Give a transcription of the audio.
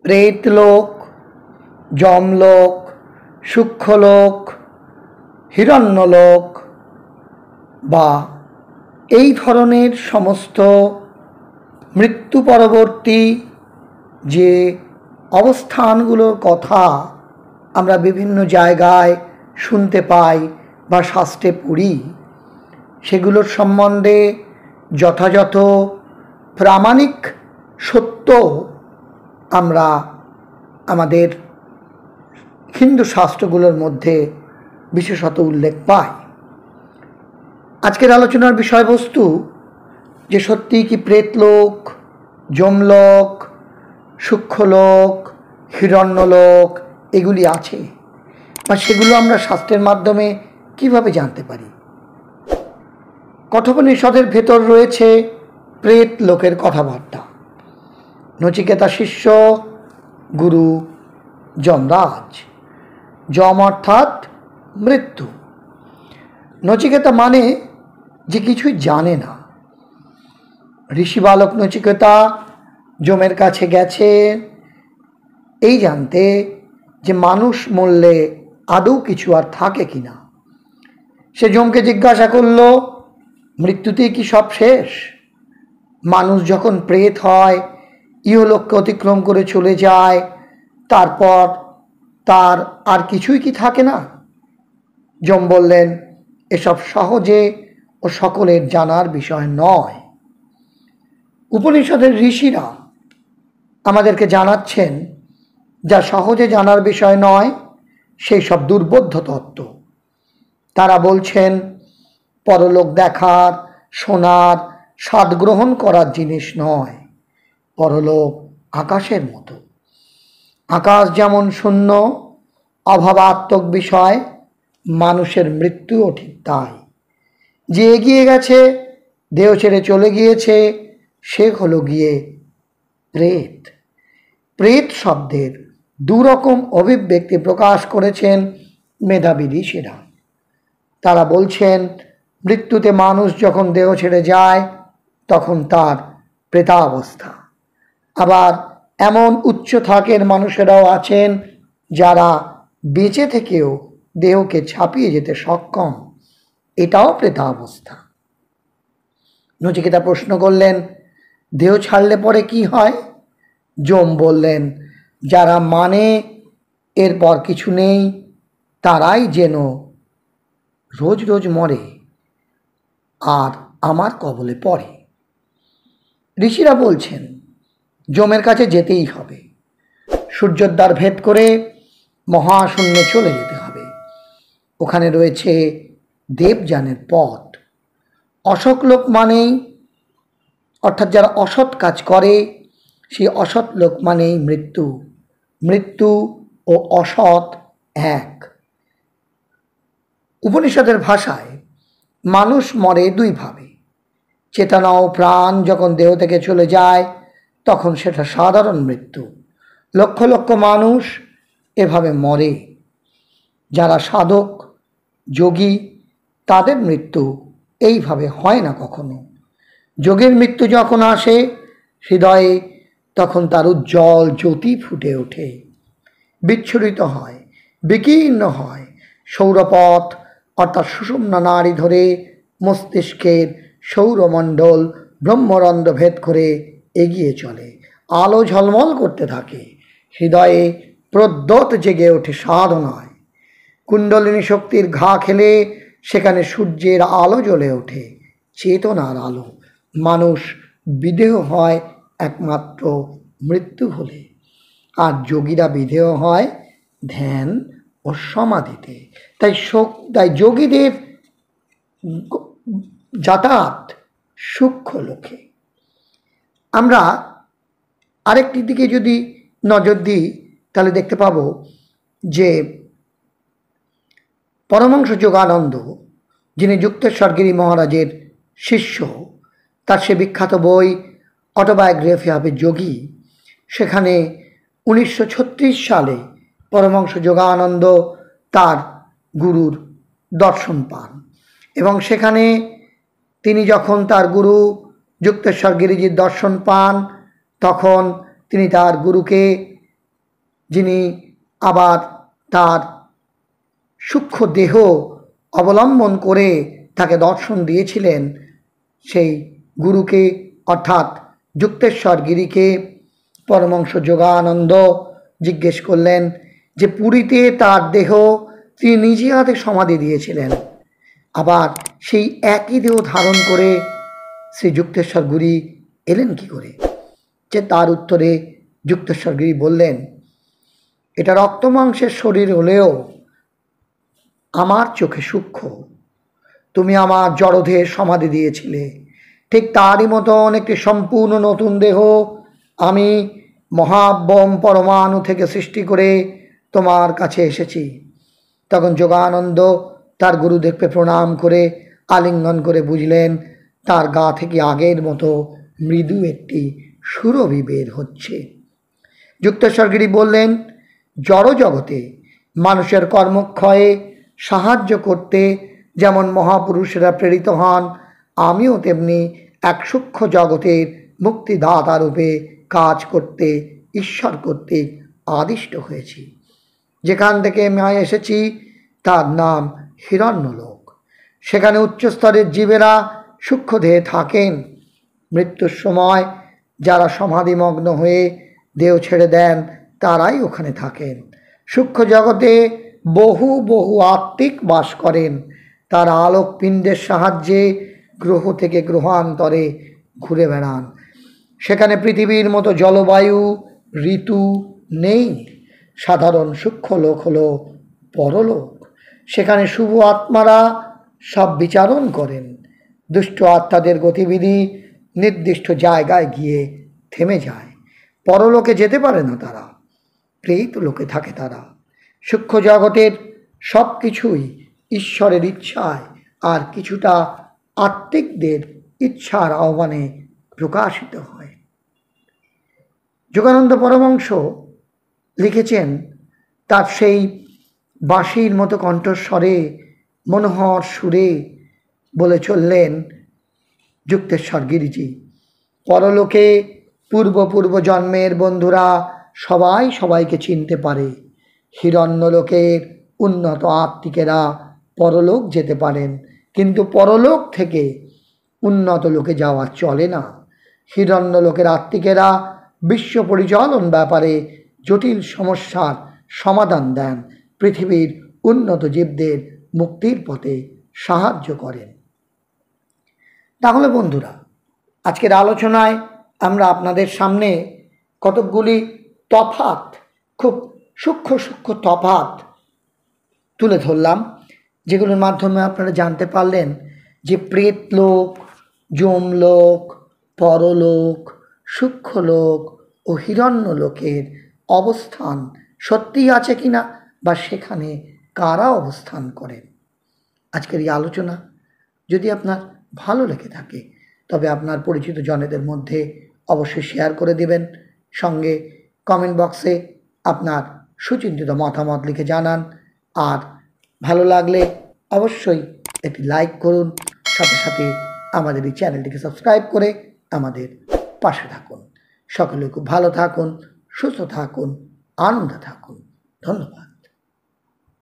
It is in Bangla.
প্রেতলোক, যমলোক, সূক্ষ্মলোক, হিরণ্যলোক বা এই ধরনের সমস্ত মৃত্যু পরবর্তী যে অবস্থানগুলোর কথা আমরা বিভিন্ন জায়গায় শুনতে পাই বা শাস্ত্রে পড়ি, সেগুলোর সম্বন্ধে যথাযথ প্রামাণিক সত্য আমরা আমাদের হিন্দু শাস্ত্রগুলোর মধ্যে বিশেষত উল্লেখ পাই। আজকের আলোচনার বিষয়বস্তু যে সত্যি কি প্রেতলোক, যমলোক, সূক্ষ্মলোক, হিরণ্যলোক এগুলি আছে, বা সেগুলো আমরা শাস্ত্রের মাধ্যমে কিভাবে জানতে পারি। কঠোপনিষদের ভেতর রয়েছে প্রেত লোকের কথাবার্তা। নচিকেতা শিষ্য, গুরু যমরাজ। যম অর্থাৎ মৃত্যু। নচিকেতা মানে যে কিছুই জানে না। ঋষি বালক নচিকেতা যমের কাছে গেছে এই জানতে যে মানুষ মরলে আদৌ কিছু আর থাকে কিনা। সে যমকে জিজ্ঞাসা করল, মৃত্যুতেই কি সব শেষ? মানুষ যখন প্রেত হয়, ইহলোককে অতিক্রম করে চলে যায়, তারপর তার আর কিছুই কি থাকে না? যম বললেন, এসব সহজে ও সকলের জানার বিষয় নয়। উপনিষদের ঋষিরা আমাদেরকে জানাচ্ছেন যা সহজে জানার বিষয় নয় সেই সব দুর্বোধ্য তত্ত্ব। তারা বলছেন পরলোক দেখার, শোনার, স্বাদ গ্রহণ করার জিনিস নয়। পরলোক আকাশের মতো। আকাশ যেমন শূন্য, অভাবাত্মক বিষয়, মানুষের মৃত্যুও ঠিক তাই। যে এগিয়ে গেছে, দেহ ছেড়ে চলে গিয়েছে, সে হলো গিয়ে প্রেত। প্রেত শব্দের দুরকম অভিব্যক্তি প্রকাশ করেছেন মেধাবী ঋষিরা। তারা বলছেন মৃত্যুতে মানুষ যখন দেহ ছেড়ে যায় তখন তার প্রেতাবস্থা। আবার এমন উচ্চ থাকের মানুষেরাও আছেন যারা বেঁচে থেকেও দেহকে ছাপিয়ে যেতে সক্ষম, এটাও প্রেতাবস্থা। নচিকেতা প্রশ্ন করলেন, দেহ ছাড়লে পরে কি হয়? যম বললেন, যারা মানে এরপর কিছু নেই তারাই যেন রোজ রোজ মরে আর আমার কবলে পড়ে। ঋষিরা বলছেন যমের কাছে যেতেই হবে। সূর্যোদ্বার ভেদ করে মহাশূন্যে চলে যেতে হবে। ওখানে রয়েছে দেবযানের পথ। অসৎ লোক মানেই, অর্থাৎ যারা অসৎ কাজ করে, সেই অসৎ লোক মানেই মৃত্যু। মৃত্যু ও অসৎ এক। উপনিষদের ভাষায় মানুষ মরে দুইভাবে। চেতনা ও প্রাণ যখন দেহ থেকে চলে যায় তখন সেটা সাধারণ মৃত্যু। লক্ষ লক্ষ মানুষ এভাবে মরে। যারা সাধক, যোগী, তাদের মৃত্যু এইভাবে হয় না কখনো। যোগীর মৃত্যু যখন আসে হৃদয়ে, তখন তার উজ্জ্বল জ্যোতি ফুটে ওঠে, বিচ্ছুরিত হয়, বিকীর্ণ হয়। সৌরপথ অর্থাৎ সুষুম্না নাড়ি ধরে মস্তিষ্কের সৌরমণ্ডল ব্রহ্মরন্ধ্র ভেদ করে এগিয়ে চলে, আলো ঝলমল করতে থাকে। হৃদয়ে প্রদ্যোৎ জেগে ওঠে সাধনায়। কুণ্ডলিনী শক্তির ঘা খেলে সেখানে সূর্যের আলো জ্বলে ওঠে, চেতনার আলো। মানুষ বিদেহ হয় একমাত্র মৃত্যু হলে, আর যোগীরা বিধেয় হয় ধ্যান ও সমাধিতে। তাই যোগীদের যাতায়াত সূক্ষ্ম লোকে। আমরা আরেকটি দিকে যদি নজর দিই তাহলে দেখতে পাব যে পরমহংস যোগানন্দ, যিনি যুক্তেশ্বর গিরি মহারাজের শিষ্য, তার সে বিখ্যাত বই অটোবায়োগ্রাফি অফ এ যোগী, সেখানে 1936 সালে পরমহংস যোগানন্দ তার গুরুর দর্শন পান, এবং সেখানে তিনি যখন তার গুরু যুক্তেশ্বর গিরিজির দর্শন পান তখন তিনি তার গুরুকে যিনি আবার তার সূক্ষ্ম দেহ অবলম্বন করে তাকে দর্শন দিয়েছিলেন, সেই গুরুকে অর্থাৎ যুক্তেশ্বর গিরিকে পরমহংস যোগানন্দ জিজ্ঞেস করলেন যে পুরীতে তার দেহ তিনি নিজে হাতে সমাধি দিয়েছিলেন, আবার সেই একই দেহ ধারণ করে শ্রী যুক্তেশ্বর গিরি এলেন কি করে? যে তার উত্তরে যুক্তেশ্বর গিরি বললেন, এটা রক্ত মাংসের শরীর হলেও আমার চোখে সূক্ষ্ম। তুমি আমার জড়দেহে সমাধি দিয়েছিলে, ঠিক তারই মতন একটি সম্পূর্ণ নতুন দেহ আমি মহাব্যোম পরমাণু থেকে সৃষ্টি করে তোমার কাছে এসেছি। তখন যোগানন্দ তার গুরুদেবকে প্রণাম করে আলিঙ্গন করে বুঝলেন তার গা থেকে আগের মতো মৃদু একটি সুরভি বের হচ্ছে। যুক্তেশ্বর গিরি বললেন, জড় জগতে মানুষের কর্মক্ষয়ে সাহায্য করতে যেমন মহাপুরুষেরা প্রেরিত হন, আমিও তেমনি এক সূক্ষ্ম জগতের মুক্তিদাতা রূপে কাজ করতে ঈশ্বর কর্তৃক আদিষ্ট হয়েছি। যেখান থেকে আমি এসেছি তার নাম হিরণ্যলোক। সেখানে উচ্চস্তরের জীবেরা সূক্ষ্মদেহে থাকেন। মৃত্যুর সময় যারা সমাধিমগ্ন হয়ে দেহ ছেড়ে দেন তারাই ওখানে থাকেন। সূক্ষ্ম জগতে বহু বহু আত্মিক বাস করেন। তারা আলোকপিণ্ডের সাহায্যে গ্রহ থেকে গ্রহান্তরে ঘুরে বেড়ান। সেখানে পৃথিবীর মতো জলবায়ু ঋতু নেই। সাধারণ সূক্ষ্ম লোক হলো পরলোক। সেখানে শুভ আত্মারা সব বিচারণ করেন। দুষ্ট আত্মাদের গতিবিধি নির্দিষ্ট জায়গায় গিয়ে থেমে যায়। পরলোকে যেতে পারে না তারা, প্রেত লোকে থাকে তারা। সূক্ষ্ম জগতের সব কিছুই ঈশ্বরের ইচ্ছায় আর কিছুটা আত্মিকদের ইচ্ছার আহ্বানে প্রকাশিত হয়। যোগানন্দ পরমহংস লিখেছেন তার সেই বাঁশির মতো কণ্ঠস্বরে মনোহর সুরে বলে চললেন যুক্তেশ্বর গিরিজি, পরলোকে পূর্ব জন্মের বন্ধুরা সবাই সবাইকে চিনতে পারে। হিরণ্যলোকের উন্নত আত্মিকেরা পরলোক যেতে পারেন, কিন্তু পরলোক থেকে উন্নত লোকে যাওয়া চলে না। হিরণ্যলোকের আত্মিকেরা বিশ্ব পরিচালন ব্যাপারে জটিল সমস্যার সমাধান দেন, পৃথিবীর উন্নত জীবদের মুক্তির পথে সাহায্য করেন। তাহলে বন্ধুরা, আজকের আলোচনায় আমরা আপনাদের সামনে কতকগুলি তফাৎ, খুব সূক্ষ্ম সূক্ষ্ম তফাৎ তুলে ধরলাম, যেগুলোর মাধ্যমে আপনারা জানতে পারলেন যে প্রেতলোক, যমলোক, পরলোক, সূক্ষ্মলোক ও হিরণ্যলোকের অবস্থান সত্যিই আছে কিনা, বা সেখানে কারা অবস্থান করেন। আজকের এই আলোচনা যদি আপনার ভালো লেগে থাকে তবে আপনার পরিচিত জনেদের মধ্যে অবশ্যই শেয়ার করে দেবেন। সঙ্গে কমেন্ট বক্সে আপনার সুচিন্তিত মতামত লিখে জানান। আর ভালো লাগলে অবশ্যই একটি লাইক করুন, সাথে সাথে আমাদের এই চ্যানেলটিকে সাবস্ক্রাইব করে আমাদের পাশে থাকুন। সকলে খুব ভালো থাকুন, সুস্থ থাকুন, আনন্দে থাকুন। ধন্যবাদ।